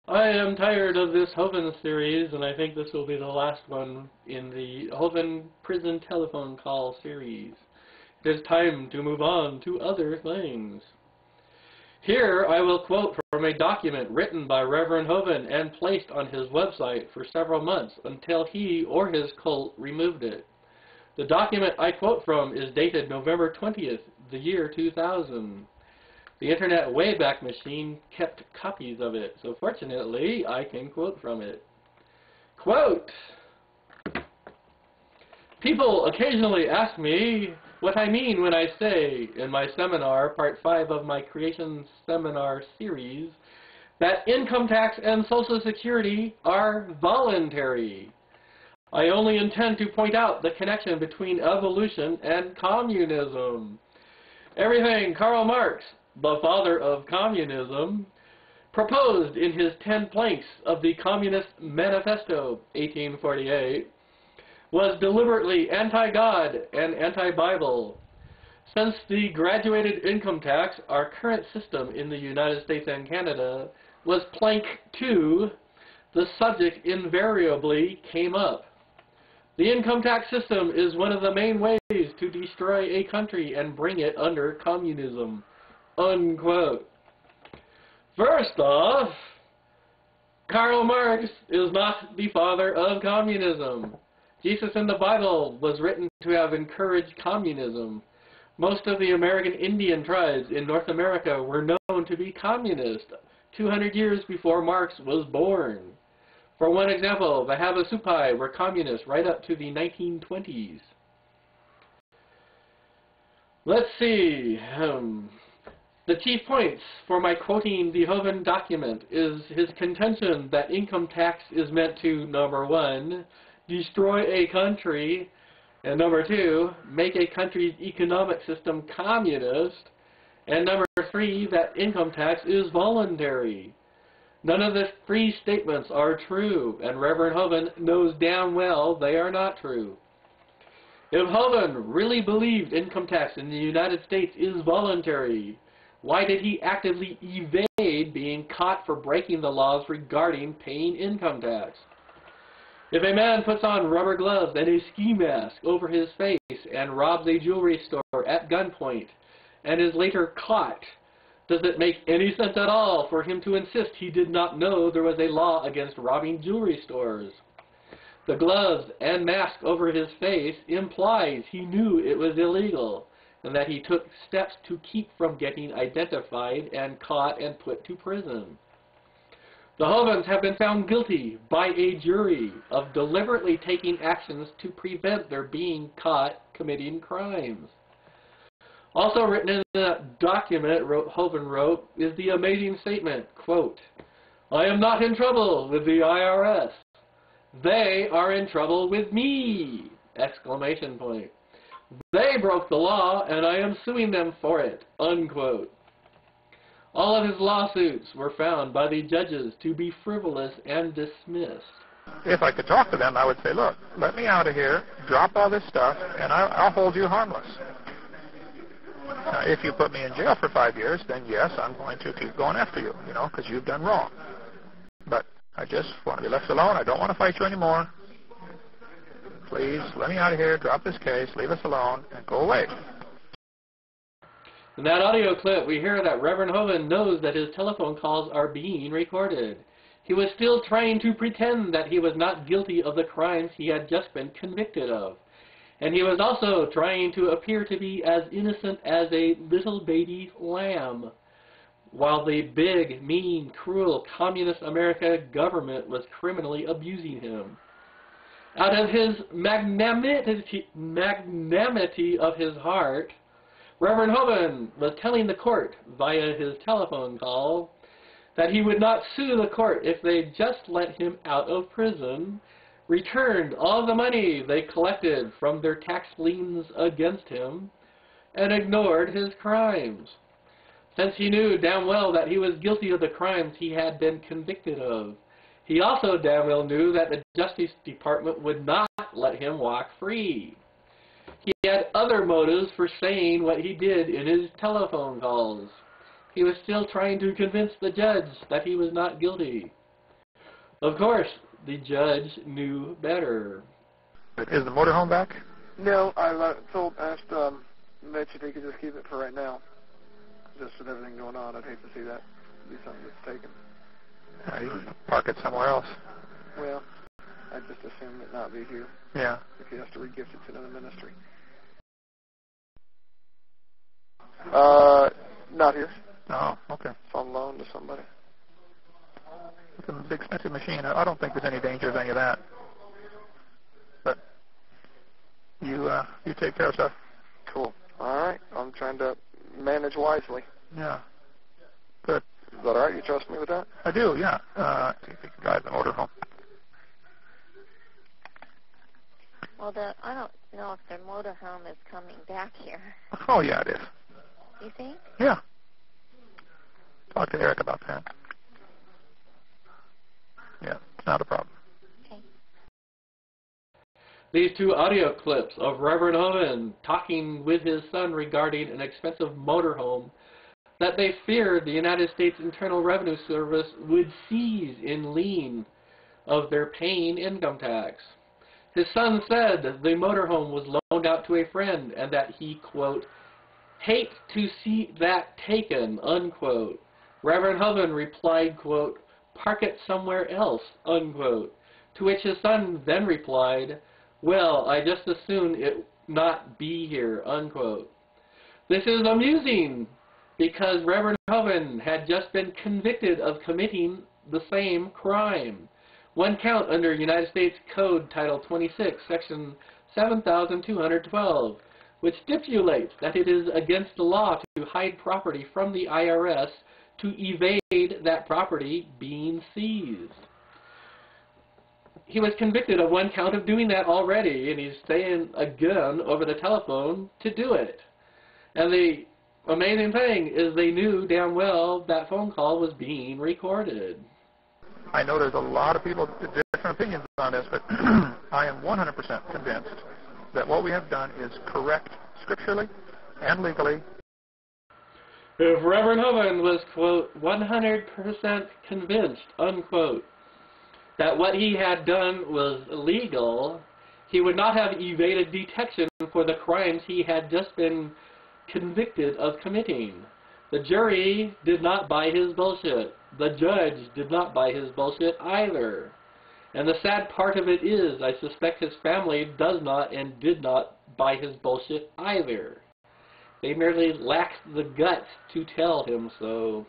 I am tired of this Hovind series, and I think this will be the last one in the Hovind prison telephone call series. It is time to move on to other things. Here I will quote from a document written by Reverend Hovind and placed on his website for several months until he or his cult removed it. The document I quote from is dated November 20th, the year 2000. The Internet Wayback Machine kept copies of it, so fortunately I can quote from it. Quote, "People occasionally ask me what I mean when I say, in my seminar, part 5 of my Creation Seminar series, that income tax and Social Security are voluntary. I only intend to point out the connection between evolution and communism. Everything Karl Marx, the father of communism, proposed in his 10 planks of the Communist Manifesto, 1848, was deliberately anti-God and anti-Bible. Since the graduated income tax, our current system in the United States and Canada, was plank 2, the subject invariably came up. The income tax system is one of the main ways to destroy a country and bring it under communism." Unquote. First off, Karl Marx is not the father of communism. Jesus in the Bible was written to have encouraged communism. Most of the American Indian tribes in North America were known to be communist 200 years before Marx was born. For one example, the Havasupai were communists right up to the 1920s. Let's see. The chief points for my quoting the Hovind document is his contention that income tax is meant to, number 1, destroy a country, and number 2, make a country's economic system communist, and number 3, that income tax is voluntary. None of the 3 statements are true, and Reverend Hovind knows damn well they are not true. If Hovind really believed income tax in the United States is voluntary, why did he actively evade being caught for breaking the laws regarding paying income tax? If a man puts on rubber gloves and a ski mask over his face and robs a jewelry store at gunpoint and is later caught, does it make any sense at all for him to insist he did not know there was a law against robbing jewelry stores? The gloves and mask over his face implies he knew it was illegal and that he took steps to keep from getting identified and caught and put to prison. The Hovinds have been found guilty by a jury of deliberately taking actions to prevent their being caught committing crimes. Also written in the document Hovind wrote is the amazing statement, quote, "I am not in trouble with the IRS. They are in trouble with me!" Exclamation point. "They broke the law and I am suing them for it." Unquote. All of his lawsuits were found by the judges to be frivolous and dismissed. If I could talk to them, I would say, look, let me out of here, drop all this stuff, and I'll hold you harmless. Now, if you put me in jail for 5 years, then yes, I'm going to keep going after you, because you've done wrong. But I just want to be left alone. I don't want to fight you anymore. Please, let me out of here, drop this case, leave us alone, and go away. In that audio clip, we hear that Reverend Hovind knows that his telephone calls are being recorded. He was still trying to pretend that he was not guilty of the crimes he had just been convicted of. And he was also trying to appear to be as innocent as a little baby lamb, while the big, mean, cruel communist America government was criminally abusing him. Out of his magnanimity of his heart, Reverend Hovind was telling the court via his telephone call that he would not sue the court if they just let him out of prison, returned all the money they collected from their tax liens against him, and ignored his crimes. Since he knew damn well that he was guilty of the crimes he had been convicted of, he also damn well knew that the Justice Department would not let him walk free. He had other motives for saying what he did in his telephone calls. He was still trying to convince the judge that he was not guilty. Of course, the judge knew better. Is the motorhome back? No, I asked Mitch if he could just keep it for right now. Just with everything going on, I'd hate to see that be something that's taken. You can park it somewhere else. Well, I just assumed it not be here. Yeah. If he has to regift it to another ministry. Not here. Oh, okay. It's on loan to somebody. It's a big expensive machine. I don't think there's any danger of any of that. But you take care of stuff. Cool. All right. I'm trying to manage wisely. Yeah. Good. Is that all right? You trust me with that? I do, yeah. See if you can drive the motorhome. Well, I don't know if their motorhome is coming back here. Oh, yeah, it is. You think? Yeah. Talk to Eric about that. Yeah, it's not a problem. Okay. These two audio clips of Reverend Hovind talking with his son regarding an expensive motorhome that they feared the United States Internal Revenue Service would seize in lien of their paying income tax. His son said the motorhome was loaned out to a friend and that he, quote, hate to see that taken, unquote. Reverend Hovind replied, quote, park it somewhere else, unquote. To which his son then replied, well, I just as soon it not be here, unquote. This is amusing because Reverend Hovind had just been convicted of committing the same crime. One count under United States Code Title 26, Section 7212, which stipulates that it is against the law to hide property from the IRS to evade that property being seized. He was convicted of one count of doing that already, and he's saying again over the telephone to do it. And the amazing thing is they knew damn well that phone call was being recorded. I know there's a lot of people with different opinions on this, but I am 100% convinced that what we have done is correct scripturally and legally. If Reverend Hovind was, quote, 100% convinced, unquote, that what he had done was illegal, he would not have evaded detection for the crimes he had just been convicted of committing. The jury did not buy his bullshit. The judge did not buy his bullshit either. And the sad part of it is, I suspect his family does not and did not buy his bullshit either. They merely lacked the guts to tell him so.